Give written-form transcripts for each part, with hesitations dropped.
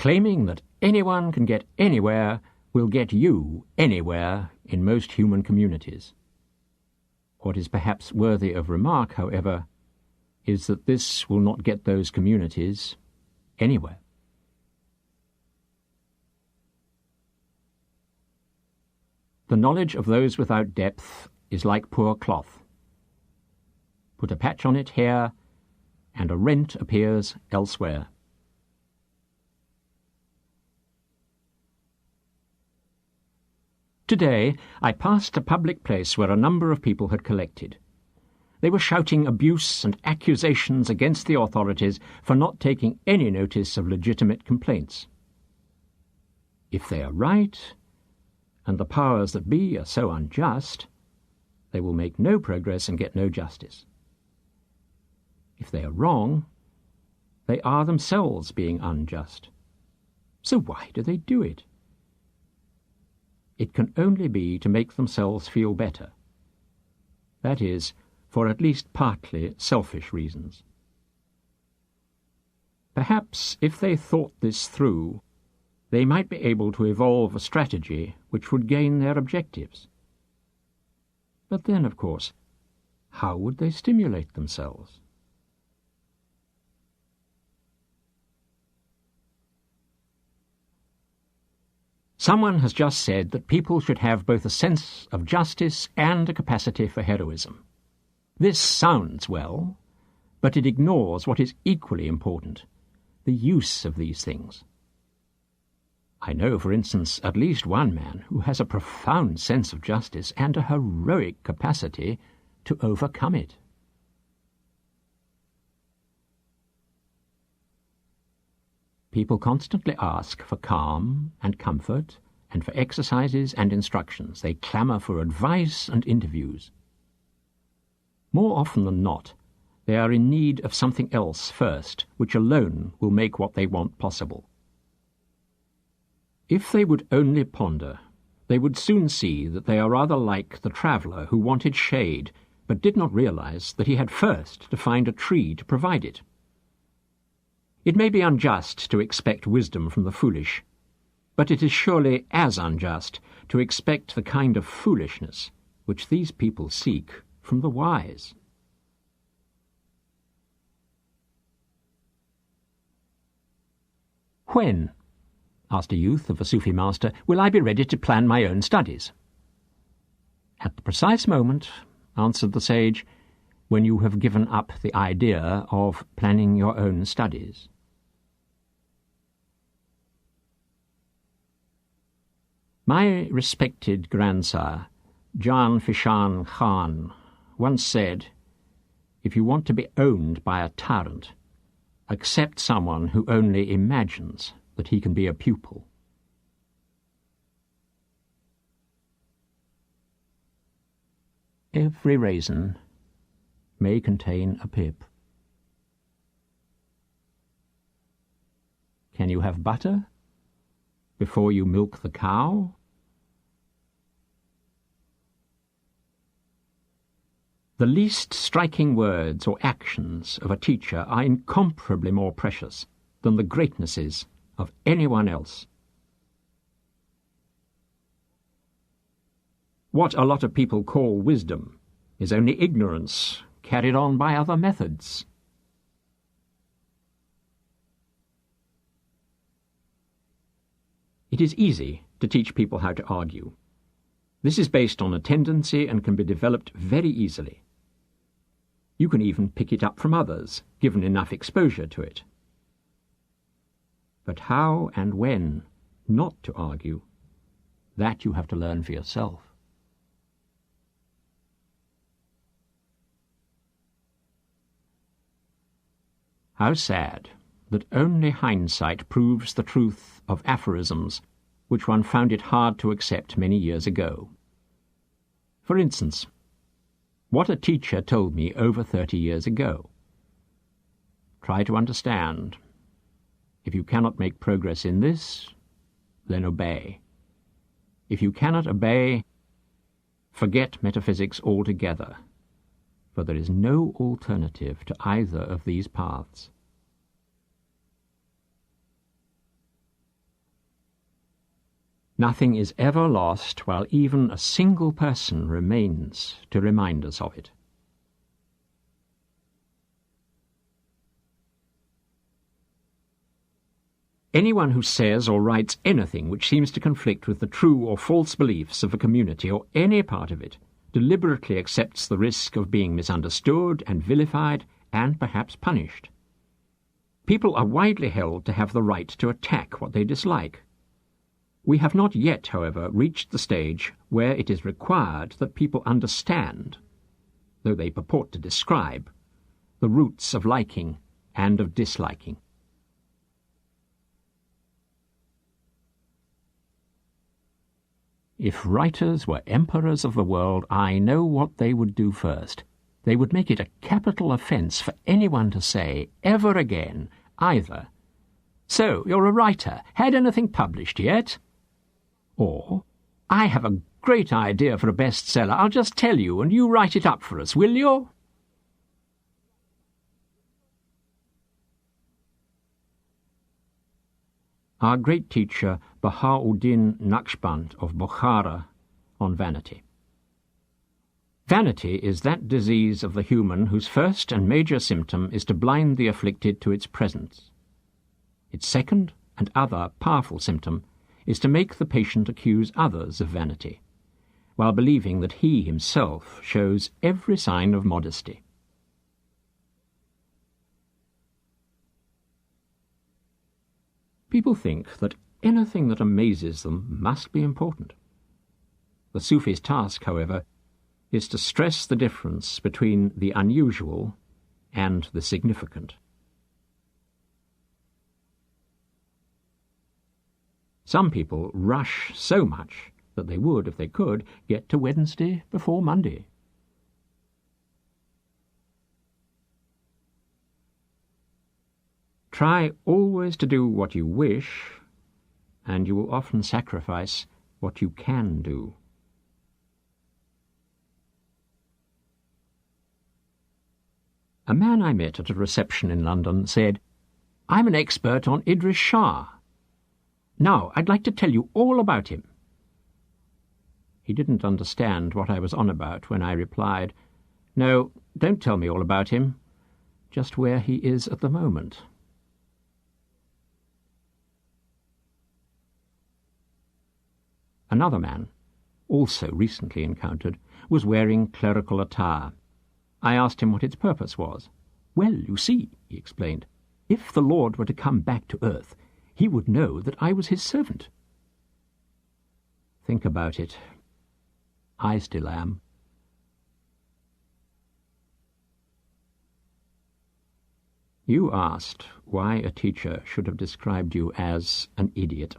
Claiming that anyone can get anywhere will get you anywhere in most human communities. What is perhaps worthy of remark, however, is that this will not get those communities anywhere. The knowledge of those without depth is like poor cloth. Put a patch on it here, and a rent appears elsewhere. Today, I passed a public place where a number of people had collected. They were shouting abuse and accusations against the authorities for not taking any notice of legitimate complaints. If they are right, and the powers that be are so unjust, they will make no progress and get no justice. If they are wrong, they are themselves being unjust. So why do they do it? It can only be to make themselves feel better. That is, for at least partly selfish reasons. Perhaps if they thought this through, they might be able to evolve a strategy which would gain their objectives. But then, of course, how would they stimulate themselves? Someone has just said that people should have both a sense of justice and a capacity for heroism. This sounds well, but it ignores what is equally important, the use of these things. I know, for instance, at least one man who has a profound sense of justice and a heroic capacity to overcome it. People constantly ask for calm and comfort and for exercises and instructions. They clamour for advice and interviews. More often than not, they are in need of something else first, which alone will make what they want possible. If they would only ponder, they would soon see that they are rather like the traveller who wanted shade, but did not realize that he had first to find a tree to provide it. It may be unjust to expect wisdom from the foolish, but it is surely as unjust to expect the kind of foolishness which these people seek from the wise. "When," asked a youth of a Sufi master, "will I be ready to plan my own studies?" "At the precise moment," answered the sage, "when you have given up the idea of planning your own studies." My respected grandsire, Jan Fishan Khan, once said, "If you want to be owned by a tyrant, accept someone who only imagines that he can be a pupil." Every raisin may contain a pip. Can you have butter before you milk the cow? The least striking words or actions of a teacher are incomparably more precious than the greatnesses of anyone else. What a lot of people call wisdom is only ignorance carried on by other methods. It is easy to teach people how to argue. This is based on a tendency and can be developed very easily. You can even pick it up from others, given enough exposure to it. But how and when not to argue, that you have to learn for yourself. How sad that only hindsight proves the truth of aphorisms which one found it hard to accept many years ago. For instance, what a teacher told me over 30 years ago. Try to understand. If you cannot make progress in this, then obey. If you cannot obey, forget metaphysics altogether, for there is no alternative to either of these paths. Nothing is ever lost while even a single person remains to remind us of it. Anyone who says or writes anything which seems to conflict with the true or false beliefs of a community or any part of it deliberately accepts the risk of being misunderstood and vilified and perhaps punished. People are widely held to have the right to attack what they dislike. We have not yet, however, reached the stage where it is required that people understand, though they purport to describe, the roots of liking and of disliking. If writers were emperors of the world, I know what they would do first. They would make it a capital offence for anyone to say, ever again, either, "So, you're a writer. Had anything published yet?" Or, "I have a great idea for a bestseller. I'll just tell you, and you write it up for us, will you?" Our great teacher Bahauddin Naqshband of Bukhara on vanity. Vanity is that disease of the human whose first and major symptom is to blind the afflicted to its presence. Its second and other powerful symptom is to make the patient accuse others of vanity, while believing that he himself shows every sign of modesty. People think that anything that amazes them must be important. The Sufi's task, however, is to stress the difference between the unusual and the significant. Some people rush so much that they would, if they could, get to Wednesday before Monday. Try always to do what you wish, and you will often sacrifice what you can do. A man I met at a reception in London said, "I'm an expert on Idries Shah. Now, I'd like to tell you all about him." He didn't understand what I was on about when I replied, "No, don't tell me all about him, just where he is at the moment." Another man, also recently encountered, was wearing clerical attire. I asked him what its purpose was. "Well, you see," he explained, "if the Lord were to come back to earth, he would know that I was his servant." Think about it. I still am. You asked why a teacher should have described you as an idiot.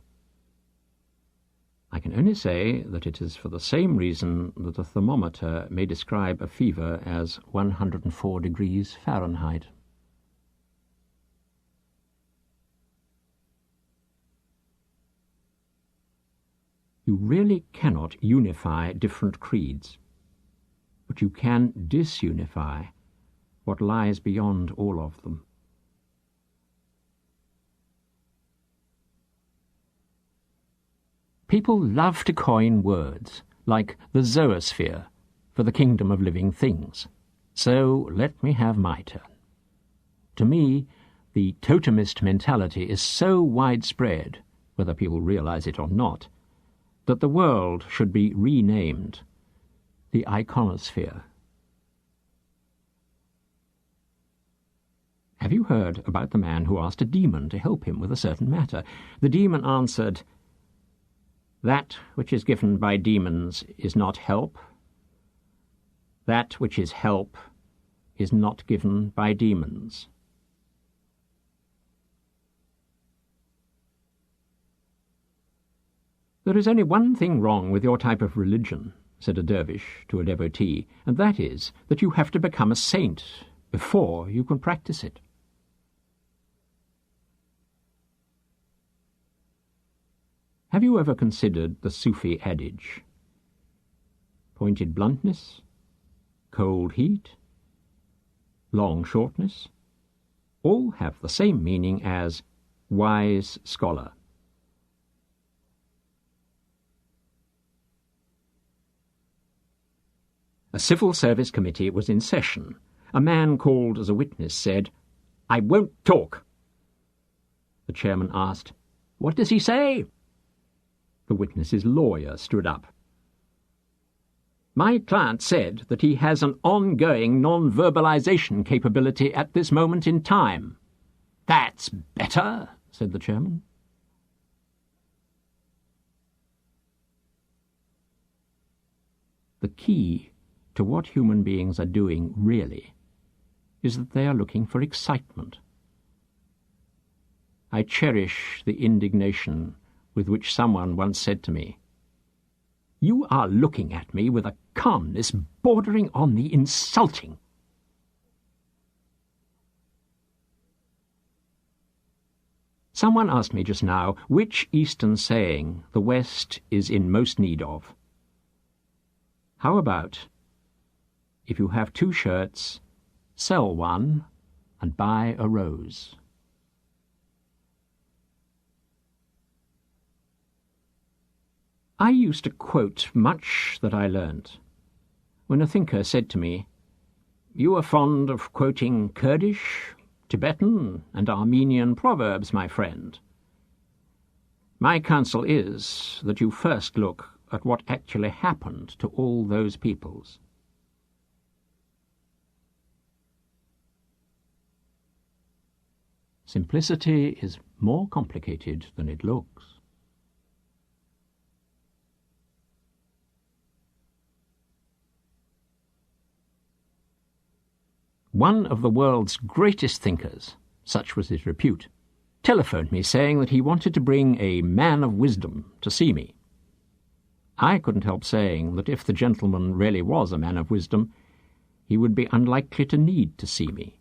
I can only say that it is for the same reason that a thermometer may describe a fever as 104 degrees Fahrenheit. You really cannot unify different creeds, but you can disunify what lies beyond all of them. People love to coin words, like the zoosphere, for the kingdom of living things. So let me have my turn. To me, the totemist mentality is so widespread, whether people realize it or not, that the world should be renamed the iconosphere. Have you heard about the man who asked a demon to help him with a certain matter? The demon answered, "That which is given by demons is not help. That which is help is not given by demons." "There is only one thing wrong with your type of religion," said a dervish to a devotee, "and that is that you have to become a saint before you can practice it." Have you ever considered the Sufi adage? Pointed bluntness, cold heat, long shortness, all have the same meaning as wise scholar. A civil service committee was in session. A man called as a witness said, "I won't talk." The chairman asked, "What does he say?" The witness's lawyer stood up. "My client said that he has an ongoing non-verbalization capability at this moment in time." "That's better," said the chairman. The key to what human beings are doing really is that they are looking for excitement. I cherish the indignation with which someone once said to me, "You are looking at me with a calmness bordering on the insulting." Someone asked me just now which Eastern saying the West is in most need of. How about, if you have 2 shirts, sell one and buy a rose? I used to quote much that I learnt. When a thinker said to me, "You are fond of quoting Kurdish, Tibetan, and Armenian proverbs, my friend. My counsel is that you first look at what actually happened to all those peoples." Simplicity is more complicated than it looks. One of the world's greatest thinkers, such was his repute, telephoned me saying that he wanted to bring a man of wisdom to see me. I couldn't help saying that if the gentleman really was a man of wisdom, he would be unlikely to need to see me.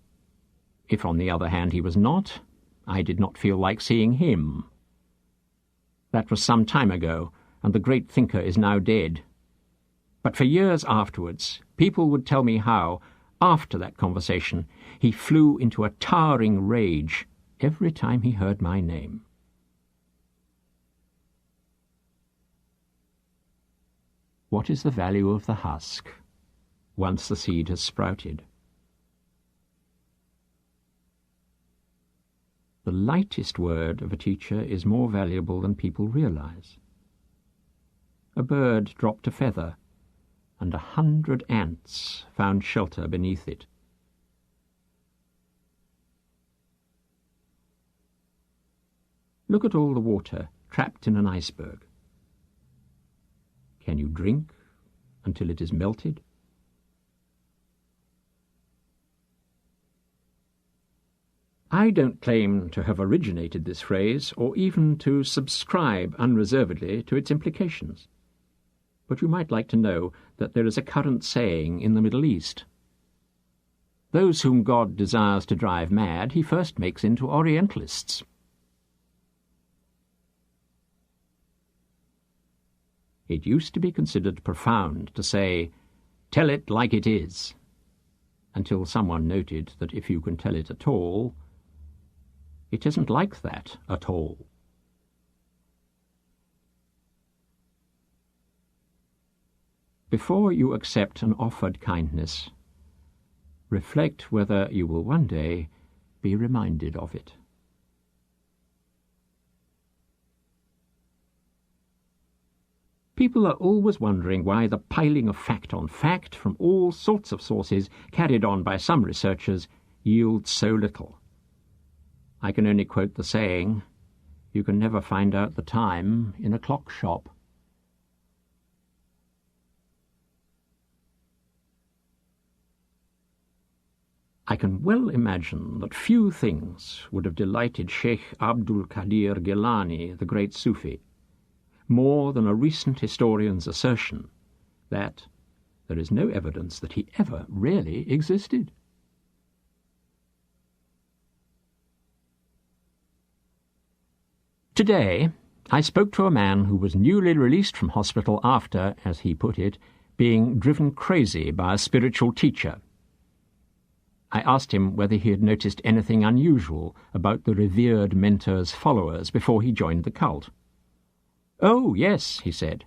If, on the other hand, he was not, I did not feel like seeing him. That was some time ago, and the great thinker is now dead. But for years afterwards, people would tell me how, after that conversation, he flew into a towering rage every time he heard my name. What is the value of the husk once the seed has sprouted? The lightest word of a teacher is more valuable than people realize. A bird dropped a feather, and 100 ants found shelter beneath it. Look at all the water trapped in an iceberg. Can you drink until it is melted? I don't claim to have originated this phrase or even to subscribe unreservedly to its implications. But you might like to know that there is a current saying in the Middle East. Those whom God desires to drive mad, he first makes into Orientalists. It used to be considered profound to say, "Tell it like it is," until someone noted that if you can tell it at all, it isn't like that at all. Before you accept an offered kindness, reflect whether you will one day be reminded of it. People are always wondering why the piling of fact on fact from all sorts of sources carried on by some researchers yields so little. I can only quote the saying, "You can never find out the time in a clock shop." I can well imagine that few things would have delighted Sheikh Abdul Qadir Gilani, the great Sufi, more than a recent historian's assertion that there is no evidence that he ever really existed. Today, I spoke to a man who was newly released from hospital after, as he put it, being driven crazy by a spiritual teacher. I asked him whether he had noticed anything unusual about the revered mentor's followers before he joined the cult. "Oh, yes," he said.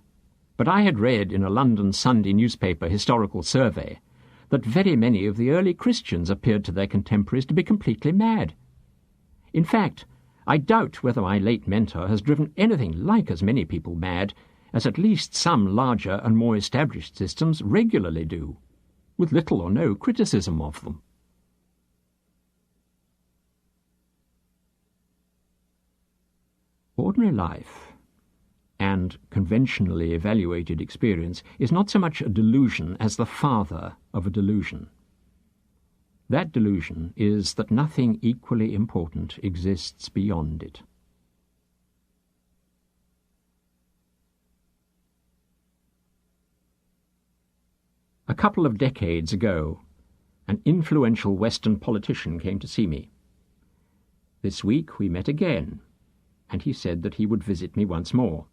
But I had read in a London Sunday newspaper historical survey that very many of the early Christians appeared to their contemporaries to be completely mad. In fact, I doubt whether my late mentor has driven anything like as many people mad as at least some larger and more established systems regularly do, with little or no criticism of them. Ordinary life and conventionally evaluated experience is not so much a delusion as the father of a delusion. That delusion is that nothing equally important exists beyond it. A couple of decades ago, an influential Western politician came to see me. This week we met again, and he said that he would visit me once more.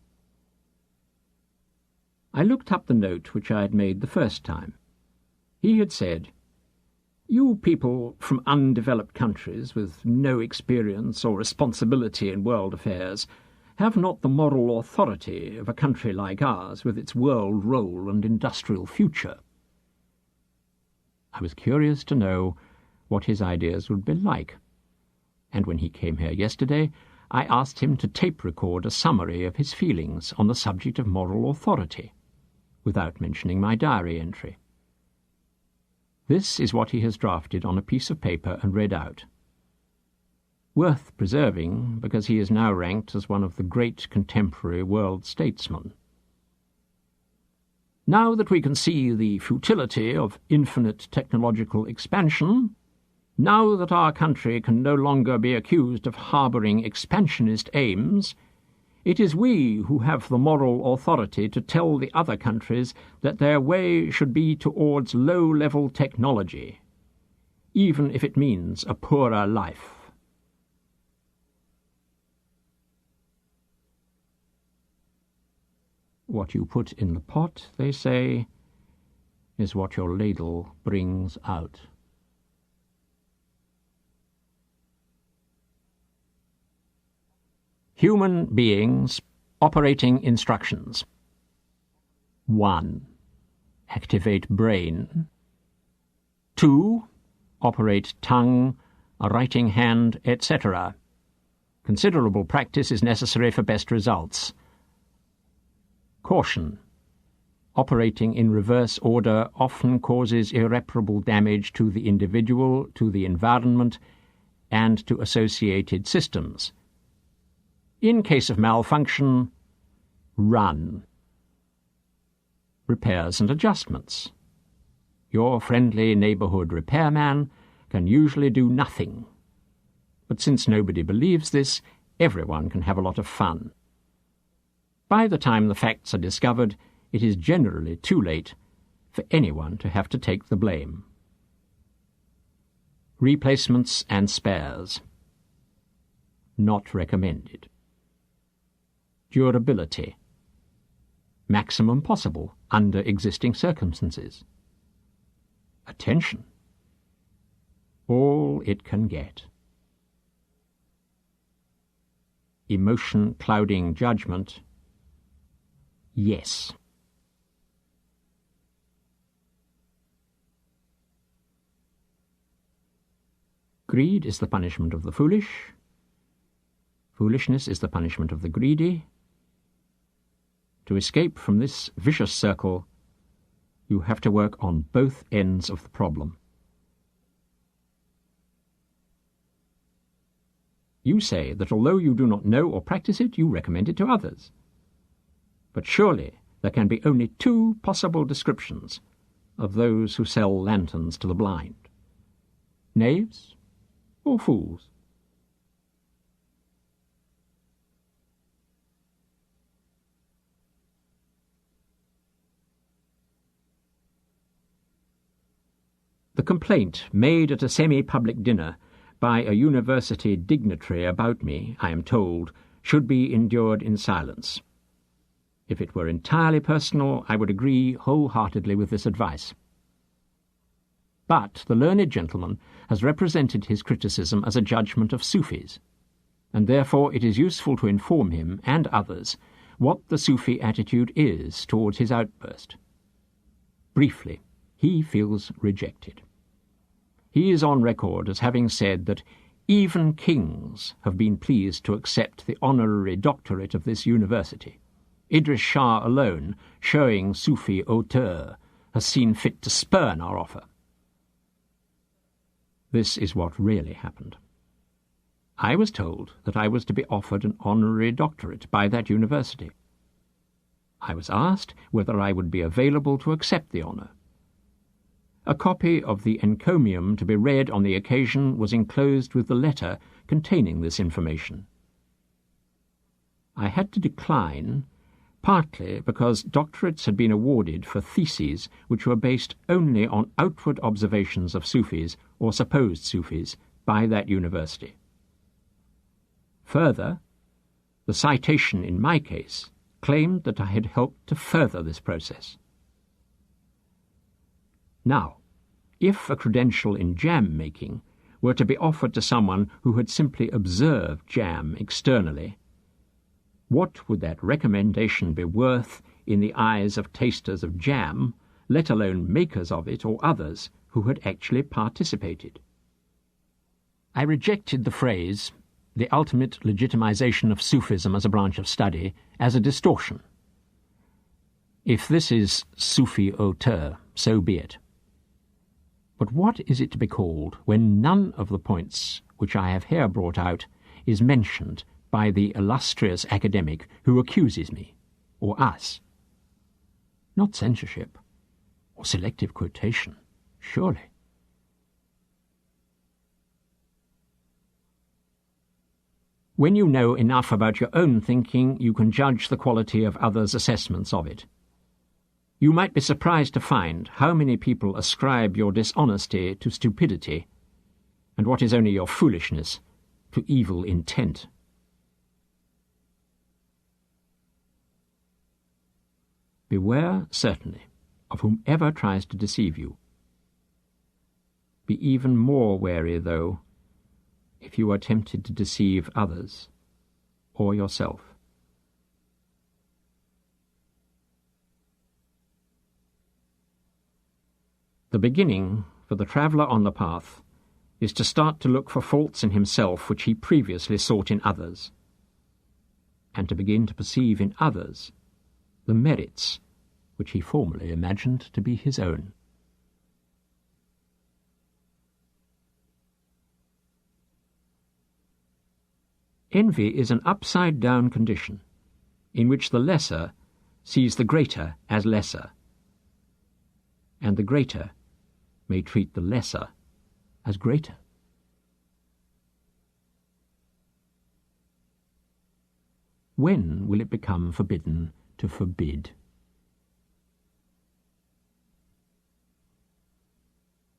I looked up the note which I had made the first time. He had said, "You people from undeveloped countries with no experience or responsibility in world affairs have not the moral authority of a country like ours with its world role and industrial future." I was curious to know what his ideas would be like, and when he came here yesterday, I asked him to tape record a summary of his feelings on the subject of moral authority, without mentioning my diary entry. This is what he has drafted on a piece of paper and read out. Worth preserving because he is now ranked as one of the great contemporary world statesmen. Now that we can see the futility of infinite technological expansion, now that our country can no longer be accused of harbouring expansionist aims, it is we who have the moral authority to tell the other countries that their way should be towards low-level technology, even if it means a poorer life. What you put in the pot, they say, is what your ladle brings out. Human beings operating instructions. 1. Activate brain. 2. Operate tongue, a writing hand, etc. Considerable practice is necessary for best results. Caution. Operating in reverse order often causes irreparable damage to the individual, to the environment, and to associated systems. In case of malfunction, run. Repairs and adjustments. Your friendly neighbourhood repairman can usually do nothing. But since nobody believes this, everyone can have a lot of fun. By the time the facts are discovered, it is generally too late for anyone to have to take the blame. Replacements and spares. Not recommended. Durability. Maximum possible under existing circumstances. Attention. All it can get. Emotion clouding judgment. Yes. Greed is the punishment of the foolish. Foolishness is the punishment of the greedy. To escape from this vicious circle, you have to work on both ends of the problem. You say that although you do not know or practice it, you recommend it to others. But surely there can be only two possible descriptions of those who sell lanterns to the blind: knaves or fools. The complaint made at a semi-public dinner by a university dignitary about me, I am told, should be endured in silence. If it were entirely personal, I would agree wholeheartedly with this advice. But the learned gentleman has represented his criticism as a judgment of Sufis, and therefore it is useful to inform him and others what the Sufi attitude is towards his outburst. Briefly, he feels rejected. He is on record as having said that even kings have been pleased to accept the honorary doctorate of this university. Idries Shah alone, showing Sufi hauteur, has seen fit to spurn our offer. This is what really happened. I was told that I was to be offered an honorary doctorate by that university. I was asked whether I would be available to accept the honour. A copy of the encomium to be read on the occasion was enclosed with the letter containing this information. I had to decline, partly because doctorates had been awarded for theses which were based only on outward observations of Sufis or supposed Sufis by that university. Further, the citation in my case claimed that I had helped to further this process. Now, if a credential in jam-making were to be offered to someone who had simply observed jam externally, what would that recommendation be worth in the eyes of tasters of jam, let alone makers of it or others who had actually participated? I rejected the phrase, the ultimate legitimization of Sufism as a branch of study, as a distortion. If this is Sufi hauteur, so be it. But what is it to be called when none of the points which I have here brought out is mentioned by the illustrious academic who accuses me, or us? Not censorship, or selective quotation, surely. When you know enough about your own thinking, you can judge the quality of others' assessments of it. You might be surprised to find how many people ascribe your dishonesty to stupidity, and what is only your foolishness to evil intent. Beware, certainly, of whomever tries to deceive you. Be even more wary, though, if you are tempted to deceive others or yourself. The beginning for the traveller on the path is to start to look for faults in himself which he previously sought in others, and to begin to perceive in others the merits which he formerly imagined to be his own. Envy is an upside-down condition in which the lesser sees the greater as lesser, and the greater may treat the lesser as greater. When will it become forbidden to forbid?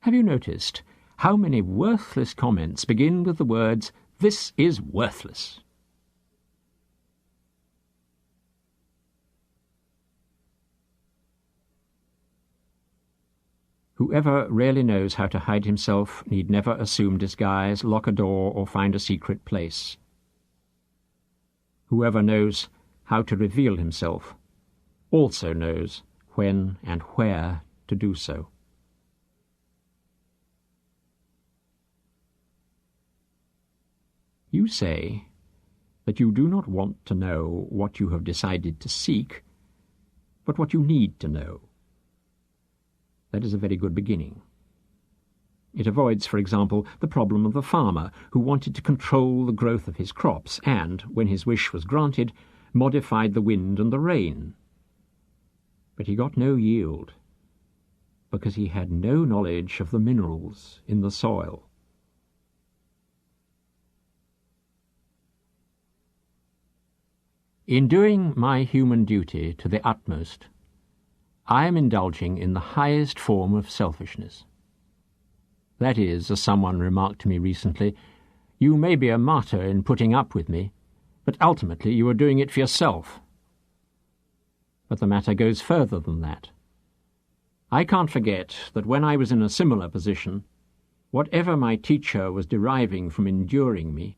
Have you noticed how many worthless comments begin with the words, "This is worthless"? Whoever really knows how to hide himself need never assume disguise, lock a door, or find a secret place. Whoever knows how to reveal himself also knows when and where to do so. You say that you do not want to know what you have decided to seek, but what you need to know. That is a very good beginning. It avoids, for example, the problem of the farmer who wanted to control the growth of his crops and, when his wish was granted, modified the wind and the rain. But he got no yield, because he had no knowledge of the minerals in the soil. In doing my human duty to the utmost, I am indulging in the highest form of selfishness. That is, as someone remarked to me recently, you may be a martyr in putting up with me, but ultimately you are doing it for yourself. But the matter goes further than that. I can't forget that when I was in a similar position, whatever my teacher was deriving from enduring me,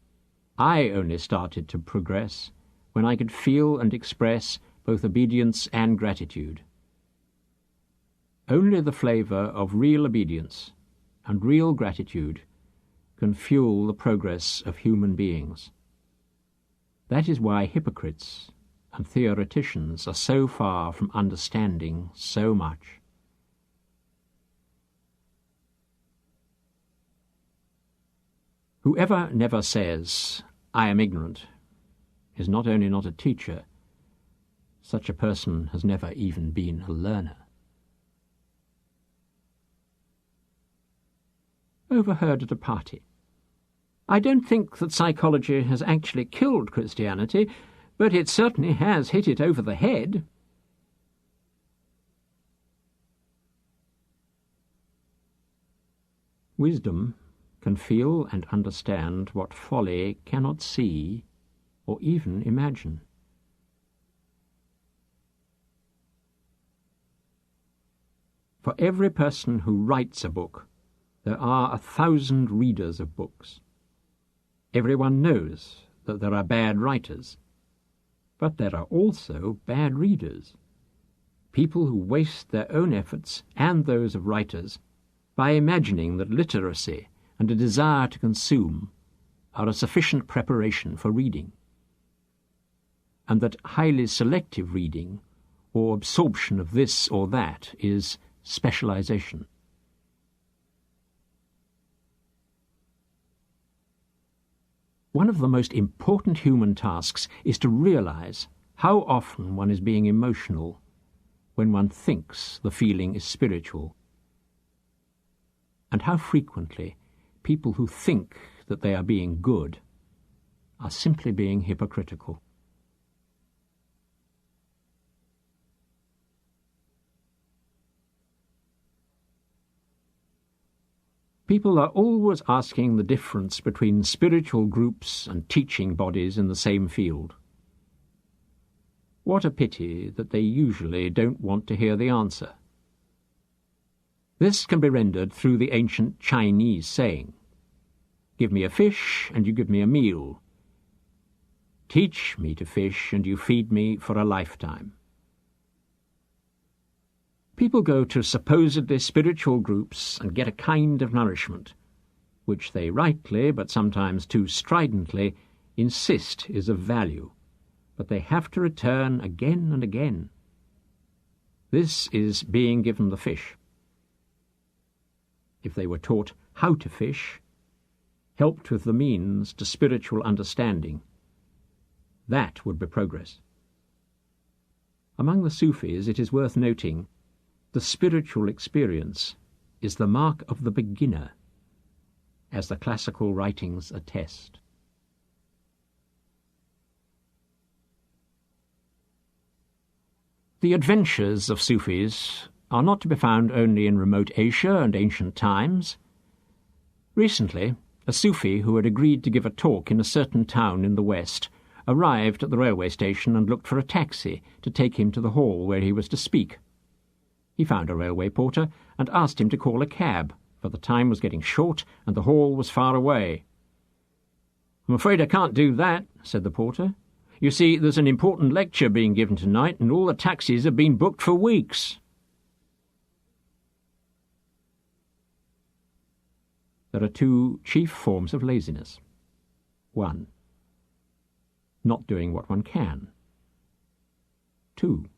I only started to progress when I could feel and express both obedience and gratitude. Only the flavour of real obedience and real gratitude can fuel the progress of human beings. That is why hypocrites and theoreticians are so far from understanding so much. Whoever never says, "I am ignorant," is not only not a teacher, such a person has never even been a learner. Overheard at a party. I don't think that psychology has actually killed Christianity, but it certainly has hit it over the head. Wisdom can feel and understand what folly cannot see or even imagine. For every person who writes a book, there are 1,000 readers of books. Everyone knows that there are bad writers, but there are also bad readers, people who waste their own efforts and those of writers by imagining that literacy and a desire to consume are a sufficient preparation for reading, and that highly selective reading or absorption of this or that is specialization. One of the most important human tasks is to realize how often one is being emotional when one thinks the feeling is spiritual, and how frequently people who think that they are being good are simply being hypocritical. People are always asking the difference between spiritual groups and teaching bodies in the same field. What a pity that they usually don't want to hear the answer. This can be rendered through the ancient Chinese saying, "Give me a fish and you give me a meal. Teach me to fish and you feed me for a lifetime." People go to supposedly spiritual groups and get a kind of nourishment, which they rightly, but sometimes too stridently, insist is of value, but they have to return again and again. This is being given the fish. If they were taught how to fish, helped with the means to spiritual understanding, that would be progress. Among the Sufis, it is worth noting, the spiritual experience is the mark of the beginner, as the classical writings attest. The adventures of Sufis are not to be found only in remote Asia and ancient times. Recently, a Sufi who had agreed to give a talk in a certain town in the West arrived at the railway station and looked for a taxi to take him to the hall where he was to speak. He found a railway porter and asked him to call a cab, for the time was getting short and the hall was far away. "I'm afraid I can't do that," said the porter. "You see, there's an important lecture being given tonight and all the taxis have been booked for weeks." There are two chief forms of laziness. 1. Not doing what one can. 2.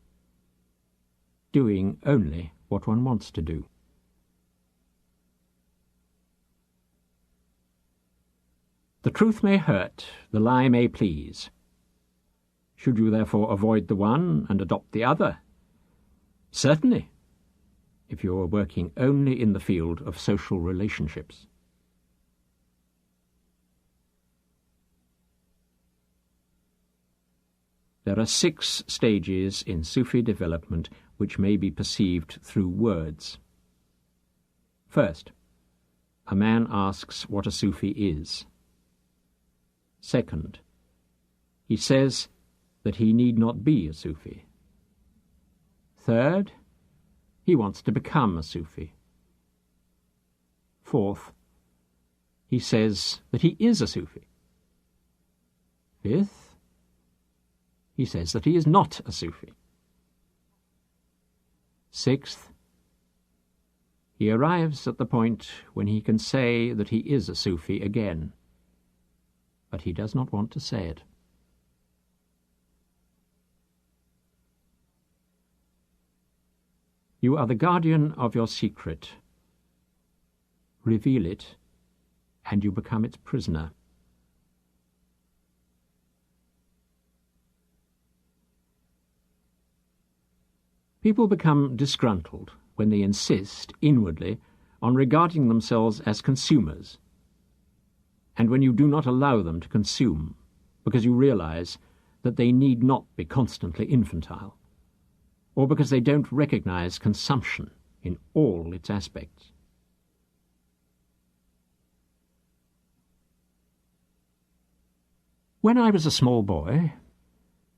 Doing only what one wants to do. The truth may hurt, the lie may please. Should you therefore avoid the one and adopt the other? Certainly, if you are working only in the field of social relationships. There are 6 stages in Sufi development which may be perceived through words. First, a man asks what a Sufi is. Second, he says that he need not be a Sufi. Third, he wants to become a Sufi. Fourth, he says that he is a Sufi. Fifth, he says that he is not a Sufi. Sixth, he arrives at the point when he can say that he is a Sufi again, but he does not want to say it. You are the guardian of your secret. Reveal it, and you become its prisoner. People become disgruntled when they insist, inwardly, on regarding themselves as consumers, and when you do not allow them to consume, because you realize that they need not be constantly infantile, or because they don't recognize consumption in all its aspects. When I was a small boy,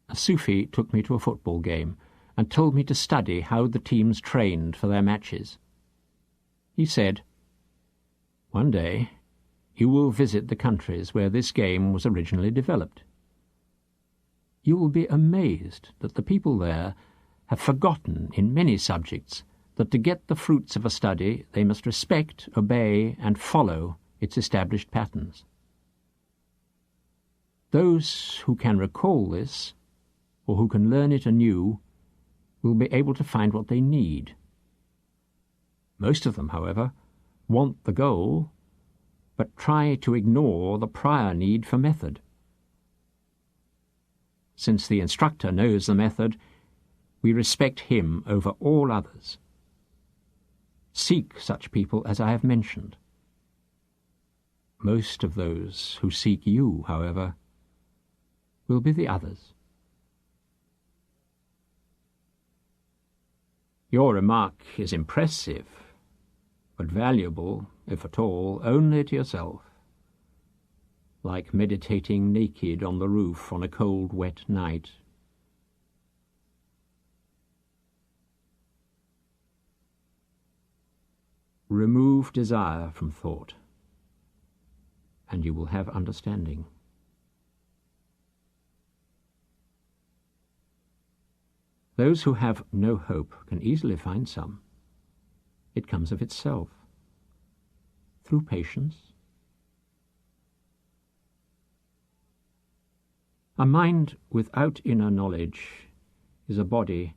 a Sufi took me to a football game and told me to study how the teams trained for their matches. He said, "One day you will visit the countries where this game was originally developed. You will be amazed that the people there have forgotten in many subjects that to get the fruits of a study they must respect, obey, and follow its established patterns. Those who can recall this, or who can learn it anew, will be able to find what they need. Most of them, however, want the goal, but try to ignore the prior need for method. Since the instructor knows the method, we respect him over all others. Seek such people as I have mentioned. Most of those who seek you, however, will be the others." Your remark is impressive, but valuable, if at all, only to yourself, like meditating naked on the roof on a cold, wet night. Remove desire from thought, and you will have understanding. Those who have no hope can easily find some. It comes of itself, through patience. A mind without inner knowledge is a body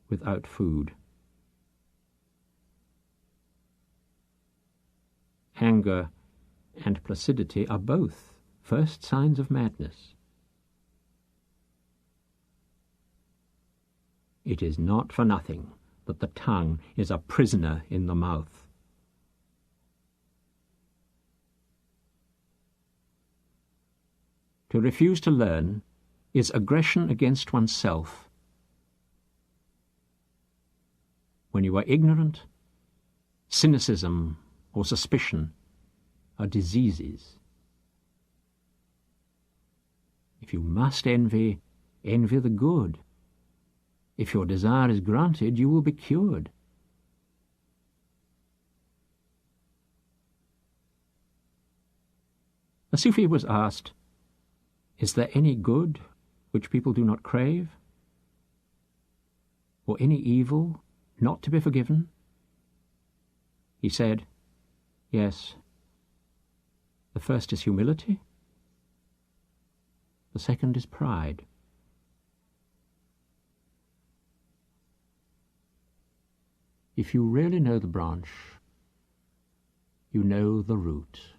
without food. Anger and placidity are both first signs of madness. It is not for nothing that the tongue is a prisoner in the mouth. To refuse to learn is aggression against oneself. When you are ignorant, cynicism or suspicion are diseases. If you must envy, envy the good. If your desire is granted, you will be cured. A Sufi was asked, "Is there any good which people do not crave? Or any evil not to be forgiven?" He said, "Yes. The first is humility. The second is pride." If you really know the branch, you know the root.